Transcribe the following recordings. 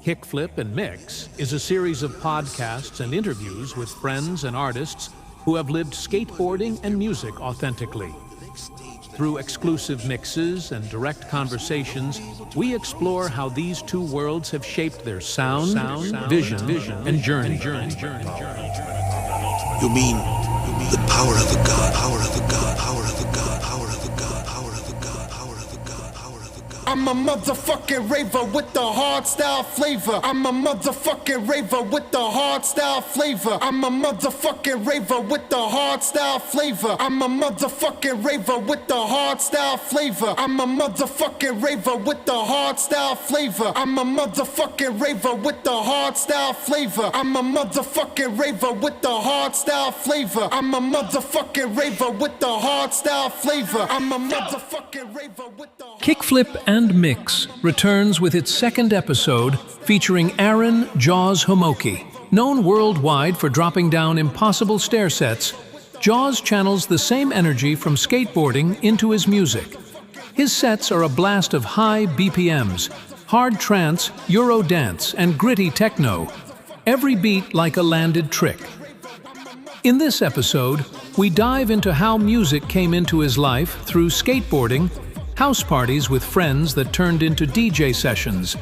Kickflip and Mix is a series of podcasts and interviews with friends and artists who have lived skateboarding and music authentically. Through exclusive mixes and direct conversations, we explore how these two worlds have shaped their sound, vision, and journey. You mean the power of a god, power of a god, power of a god, power of a god, power of a god, power of a god, power of a god. I'm a motherfucking raver with the hard style flavor. I'm a motherfucking raver with the hard style flavor. I'm a motherfucking raver with the hard style flavor. I'm a motherfucking raver with the hard style flavor. I'm a motherfucking raver with the hard style flavor. I'm a motherfucking raver with the hard style flavor. I'm a motherfucking raver with the hard style flavor. I'm a motherfucking raver with the hard style flavor. I'm a motherfucking raver with the Kickflip and Mix returns with its second episode featuring Aaron Jaws Homoki. Known worldwide for dropping down impossible stair sets, Jaws channels the same energy from skateboarding into his music. His sets are a blast of high BPMs, hard trance, eurodance, and gritty techno, every beat like a landed trick. In this episode, we dive into how music came into his life through skateboarding, house parties with friends that turned into DJ sessions,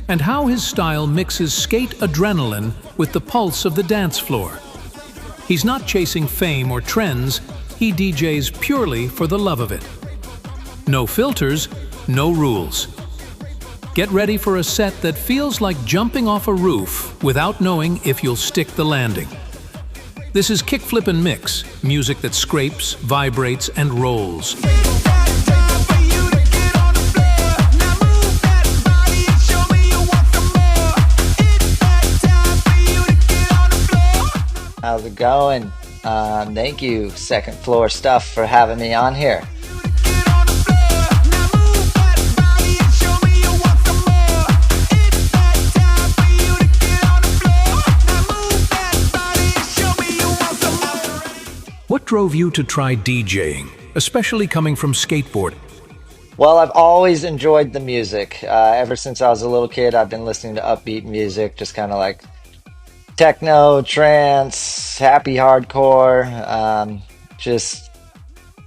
and how his style mixes skate adrenaline with the pulse of the dance floor. He's not chasing fame or trends, he DJs purely for the love of it. No filters, no rules. Get ready for a set that feels like jumping off a roof without knowing if you'll stick the landing. This is Kickflip and Mix, music that scrapes, vibrates, and rolls. How's it going? Thank you, Second Floor Stuff, for having me on here. What drove you to try DJing, especially coming from skateboarding? Well, I've always enjoyed the music. Ever since I was a little kid, I've been listening to upbeat music, just kind of like techno, trance, happy hardcore, just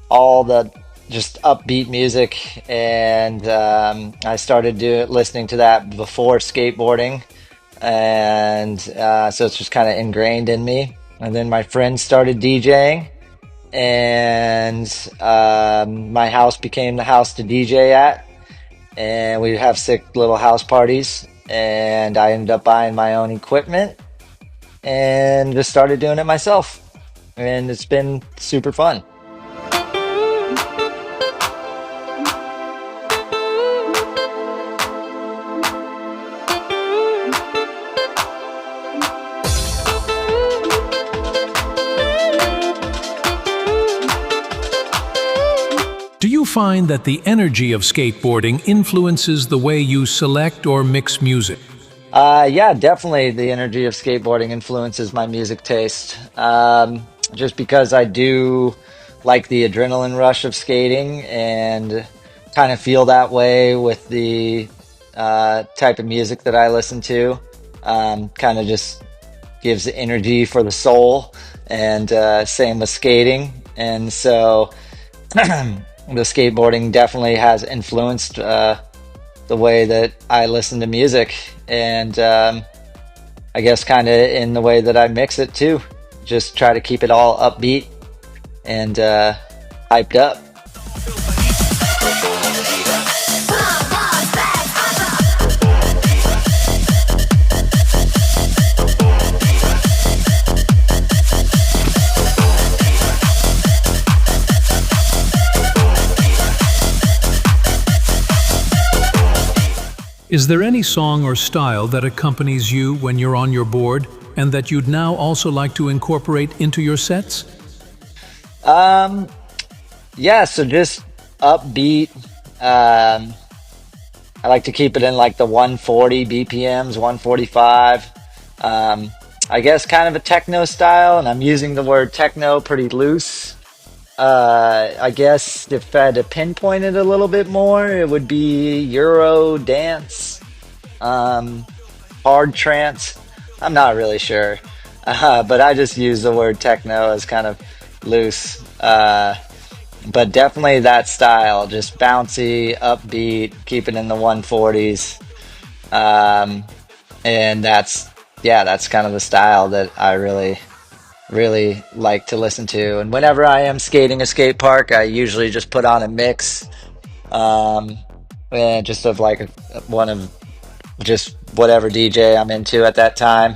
all the just upbeat music, and I started listening to that before skateboarding, and so it's just kind of ingrained in me. And then my friends started DJing, and my house became the house to DJ at, and we'd have sick little house parties, and I ended up buying my own equipment and just started doing it myself, and it's been super fun. Do you find that the energy of skateboarding influences the way you select or mix music? Yeah, definitely the energy of skateboarding influences my music taste. Just because I do like the adrenaline rush of skating and kind of feel that way with the type of music that I listen to. Kind of just gives energy for the soul, and same with skating. And so the skateboarding definitely has influenced the way that I listen to music, and I guess kind of in the way that I mix it too. Just try to keep it all upbeat and hyped up. Is there any song or style that accompanies you when you're on your board and that you'd now also like to incorporate into your sets? Yeah, so just upbeat. I like to keep it in like the 140 BPMs, 145. I guess kind of a techno style, and I'm using the word techno pretty loose. I guess if I had to pinpoint it a little bit more, it would be eurodance. hard trance. I'm not really sure, but I just use the word techno as kind of loose. But definitely that style, just bouncy, upbeat, keep it in the 140s. Um, and that's kind of the style that I really like to listen to. And whenever I am skating a skate park, I usually just put on a mix, um, and just of like one of just whatever DJ I'm into at that time,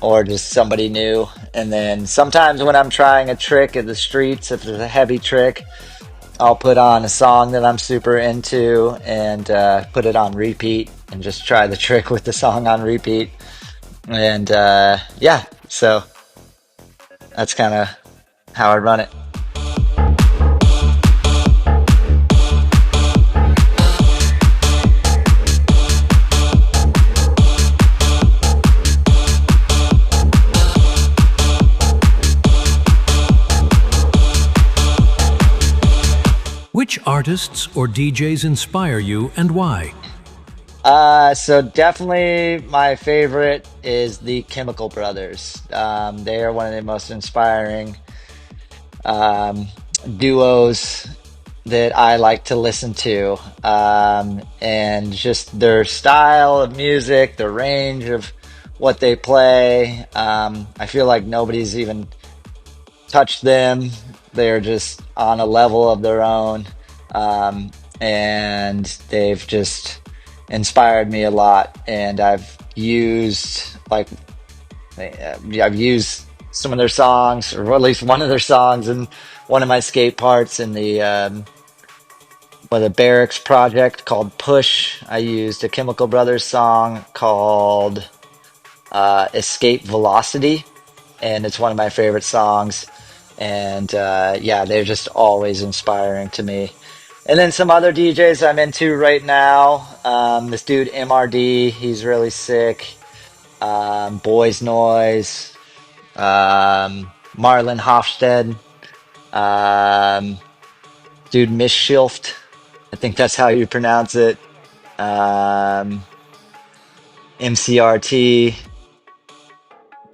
or just somebody new. And then sometimes when I'm trying a trick in the streets, if it's a heavy trick, I'll put on a song that I'm super into and put it on repeat and just try the trick with the song on repeat. And yeah, so that's kind of how I run it. Which artists or DJs inspire you and why? So definitely my favorite is the Chemical Brothers. They are one of the most inspiring um, duos that I like to listen to. And just their style of music, the range of what they play. I feel like nobody's even touched them. They're just on a level of their own. And they've just inspired me a lot. And I've used some of their songs, or at least one of their songs, in one of my skate parts in the Barracks project called Push. I used a Chemical Brothers song called Escape Velocity, and it's one of my favorite songs. And yeah, they're just always inspiring to me. And then some other DJs I'm into right now. This dude MRD, he's really sick. Boys Noise, Marlon Hoffstadt, um, dude Misshift, I think that's how you pronounce it. Um, MCRT.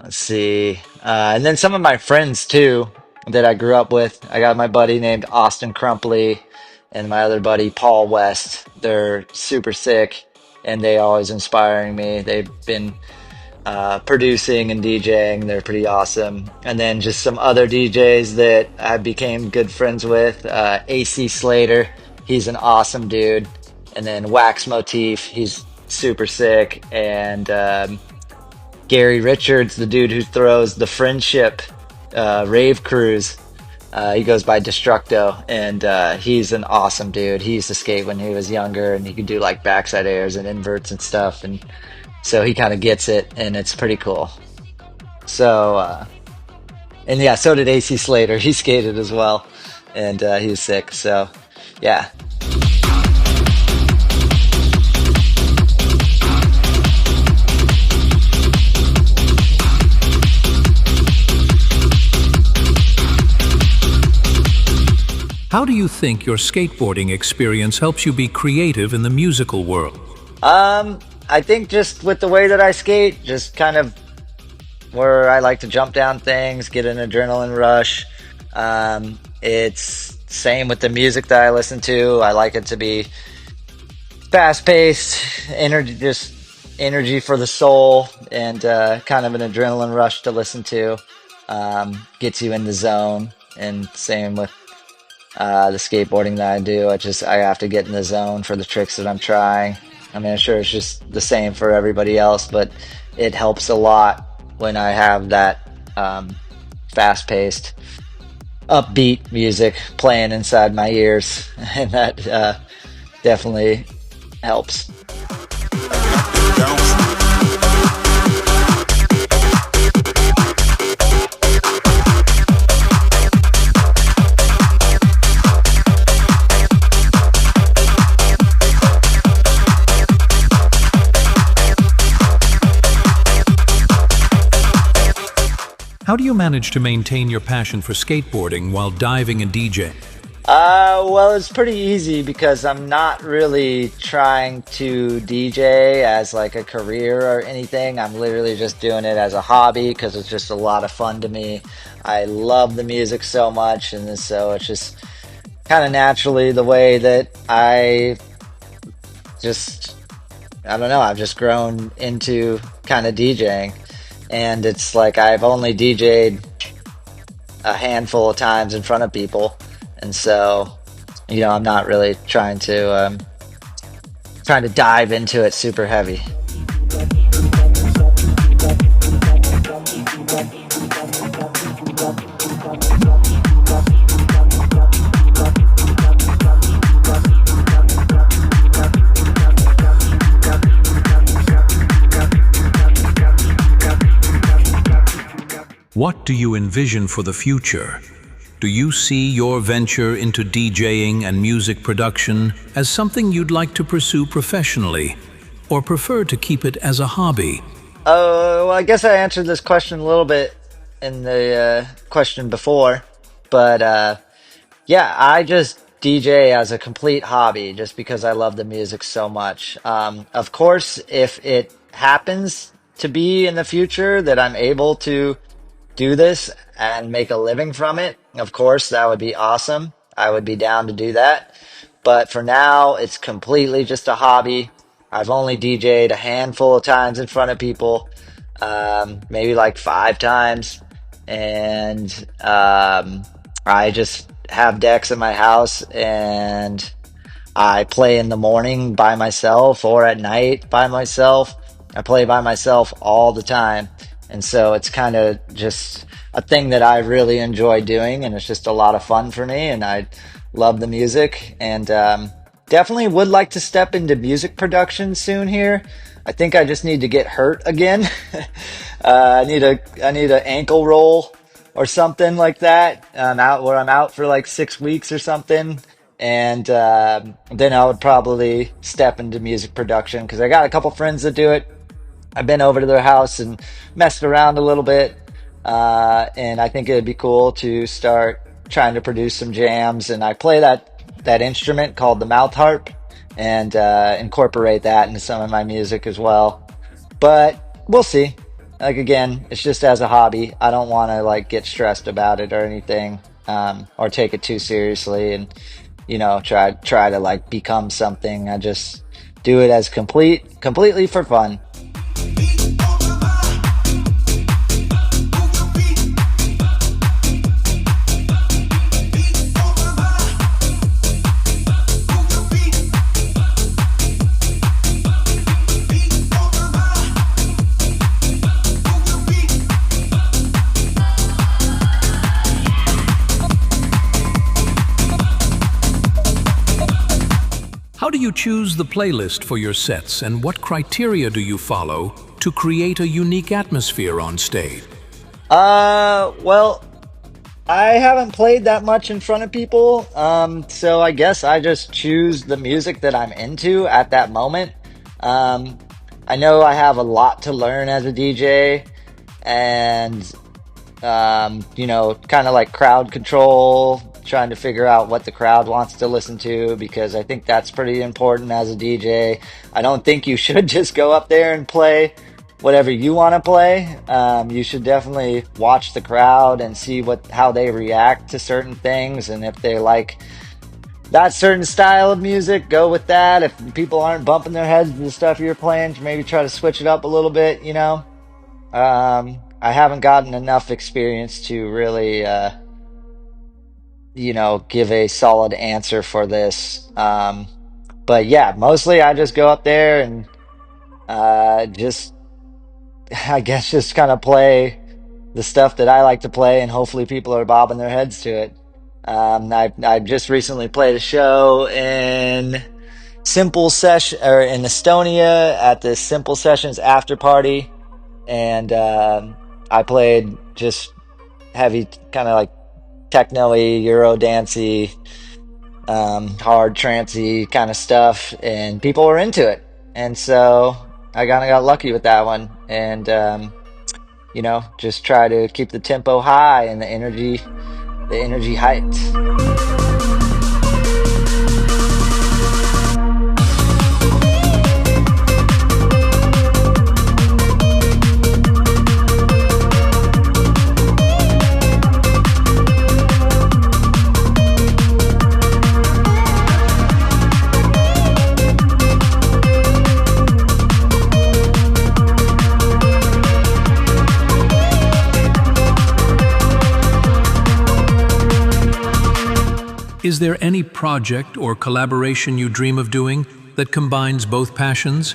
Let's see. And then some of my friends too that I grew up with. I got my buddy named Austin Crumpley and my other buddy Paul West. They're super sick and they always inspiring me. They've been producing and DJing. They're pretty awesome. And then just some other DJs that I became good friends with. AC Slater, he's an awesome dude. And then Wax Motif, he's super sick. And Gary Richards, the dude who throws the Friendship rave cruise. He goes by Destructo, and he's an awesome dude. He used to skate when he was younger, and he could do like backside airs and inverts and stuff. And so he kind of gets it, and it's pretty cool. So, and yeah, so did AC Slater. He skated as well, and he was sick. So, yeah. How do you think your skateboarding experience helps you be creative in the musical world? I think just with the way that I skate, just kind of where I like to jump down things, get an adrenaline rush. It's same with the music that I listen to. I like it to be fast-paced, energy for the soul, and kind of an adrenaline rush to listen to. Gets you in the zone, and same with the skateboarding that I do. I have to get in the zone for the tricks that I'm trying. I mean, I'm sure it's just the same for everybody else, but it helps a lot when I have that fast-paced, upbeat music playing inside my ears, and that definitely helps. How do you manage to maintain your passion for skateboarding while diving and DJing? Well, it's pretty easy because I'm not really trying to DJ as like a career or anything. I'm literally just doing it as a hobby because it's just a lot of fun to me. I love the music so much, and so it's just kind of naturally the way that just, I don't know, I've just grown into kind of DJing. And it's like I've only DJ'd a handful of times in front of people, and so I'm not really trying to dive into it super heavy. What do you envision for the future? Do you see your venture into DJing and music production as something you'd like to pursue professionally, or prefer to keep it as a hobby? Oh, well, I guess I answered this question a little bit in the question before, but yeah, I just DJ as a complete hobby just because I love the music so much. Of course, if it happens to be in the future that I'm able to do this and make a living from it, of course, that would be awesome. I would be down to do that. But for now, it's completely just a hobby. I've only DJ'd a handful of times in front of people, maybe like 5 times. And I just have decks in my house and I play in the morning by myself or at night by myself. I play by myself all the time. And so it's kind of just a thing that I really enjoy doing. And it's just a lot of fun for me. And I love the music. And definitely would like to step into music production soon here. I think I just need to get hurt again. I need an ankle roll or something like that. I'm out for like 6 weeks or something, and then I would probably step into music production because I got a couple friends that do it. I've been over to their house and messed around a little bit, and I think it'd be cool to start trying to produce some jams. And I play that instrument called the mouth harp, and incorporate that into some of my music as well. But we'll see. Like again, it's just as a hobby. I don't want to like get stressed about it or anything, or take it too seriously, and try to like become something. I just do it as completely for fun. How do you choose the playlist for your sets, and what criteria do you follow to create a unique atmosphere on stage? Well, I haven't played that much in front of people, so I guess I just choose the music that I'm into at that moment. I know I have a lot to learn as a DJ, and kind of like crowd control, trying to figure out what the crowd wants to listen to, because I think that's pretty important as a DJ. I don't think you should just go up there and play whatever you want to play. You should definitely watch the crowd and see how they react to certain things, and if they like that certain style of music, go with that. If people aren't bumping their heads to the stuff you're playing, maybe try to switch it up a little bit. I haven't gotten enough experience to really give a solid answer for this. But yeah, mostly I just go up there and I guess just kind of play the stuff that I like to play, and hopefully people are bobbing their heads to it. I just recently played a show in in Estonia at the Simple Sessions after party, and I played just heavy, kind of like techno-y, eurodance-y, hard trancey kind of stuff, and people were into it. And so I kind of got lucky with that one, and just try to keep the tempo high and the energy hyped. Is there any project or collaboration you dream of doing that combines both passions,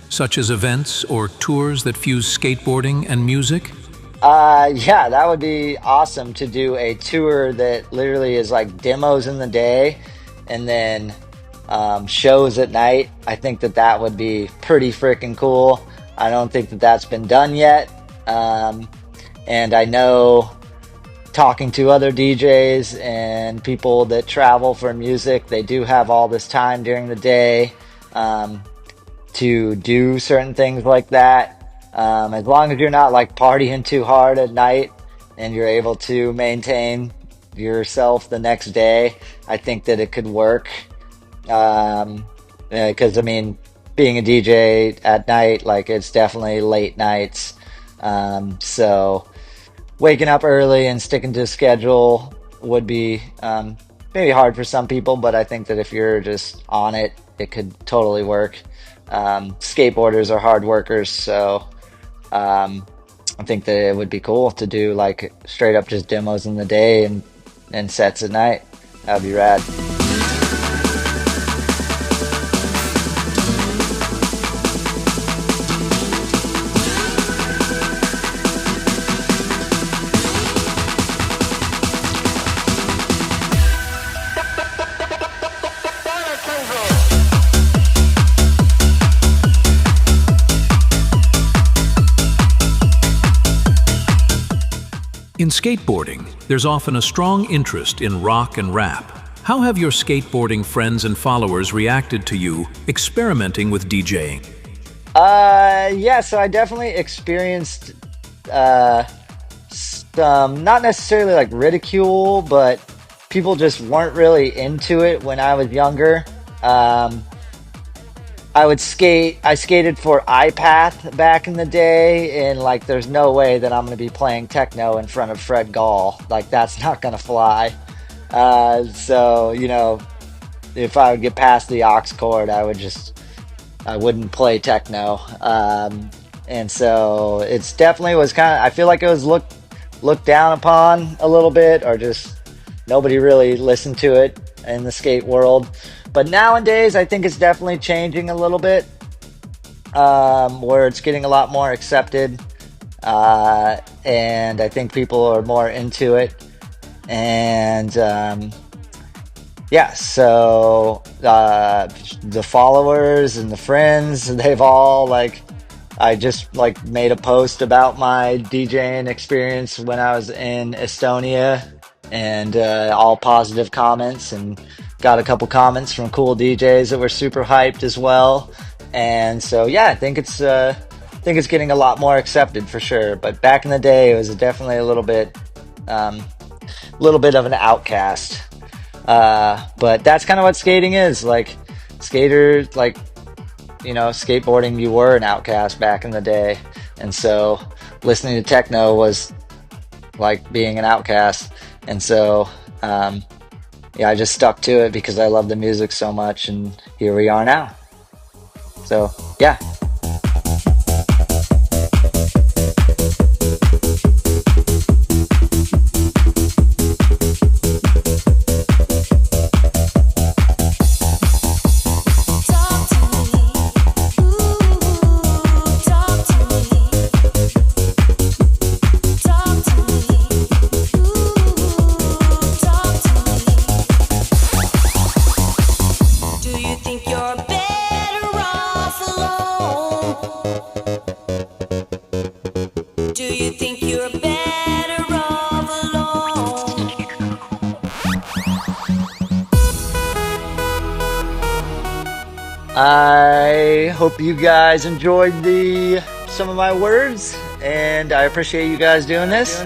such as events or tours that fuse skateboarding and music? Yeah, that would be awesome to do a tour that literally is like demos in the day and then shows at night. I think that that would be pretty freaking cool. I don't think that that's been done yet. And I know talking to other DJs and people that travel for music, they do have all this time during the day to do certain things like that. As long as you're not like partying too hard at night and you're able to maintain yourself the next day, I think that it could work. Because I mean, being a DJ at night, like it's definitely late nights. So waking up early and sticking to a schedule would be maybe hard for some people, but I think that if you're just on it, it could totally work. Skateboarders are hard workers, so I think that it would be cool to do like straight up just demos in the day and sets at night. That would be rad. In skateboarding, there's often a strong interest in rock and rap. How have your skateboarding friends and followers reacted to you experimenting with DJing? Yeah, so I definitely experienced some, not necessarily like ridicule, but people just weren't really into it when I was younger. I skated for iPath back in the day, and like there's no way that I'm going to be playing techno in front of Fred Gall. Like that's not going to fly. So, you know, if I would get past the aux cord, I wouldn't play techno. And so it's definitely was kind of, I feel like it was looked down upon a little bit, or just nobody really listened to it in the skate world. But nowadays, I think it's definitely changing a little bit, where it's getting a lot more accepted, and I think people are more into it. And yeah, so the followers and the friends, they've all like, I just like made a post about my DJing experience when I was in Estonia, and all positive comments, and got a couple comments from cool DJs that were super hyped as well. And so yeah, I think it's getting a lot more accepted for sure. But back in the day, it was definitely a little bit of an outcast. But that's kind of what skating is. Like skaters, like, you know, skateboarding, you were an outcast back in the day. And so listening to techno was like being an outcast. And so yeah, I just stuck to it because I love the music so much, and here we are now. So yeah. I hope you guys enjoyed some of my words, and I appreciate you guys doing this.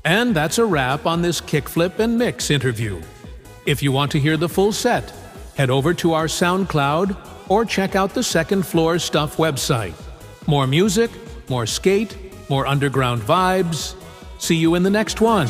And that's a wrap on this Kickflip and Mix interview. If you want to hear the full set, head over to our SoundCloud or check out the Second Floor Stuff website. More music, more skate, more underground vibes. See you in the next one.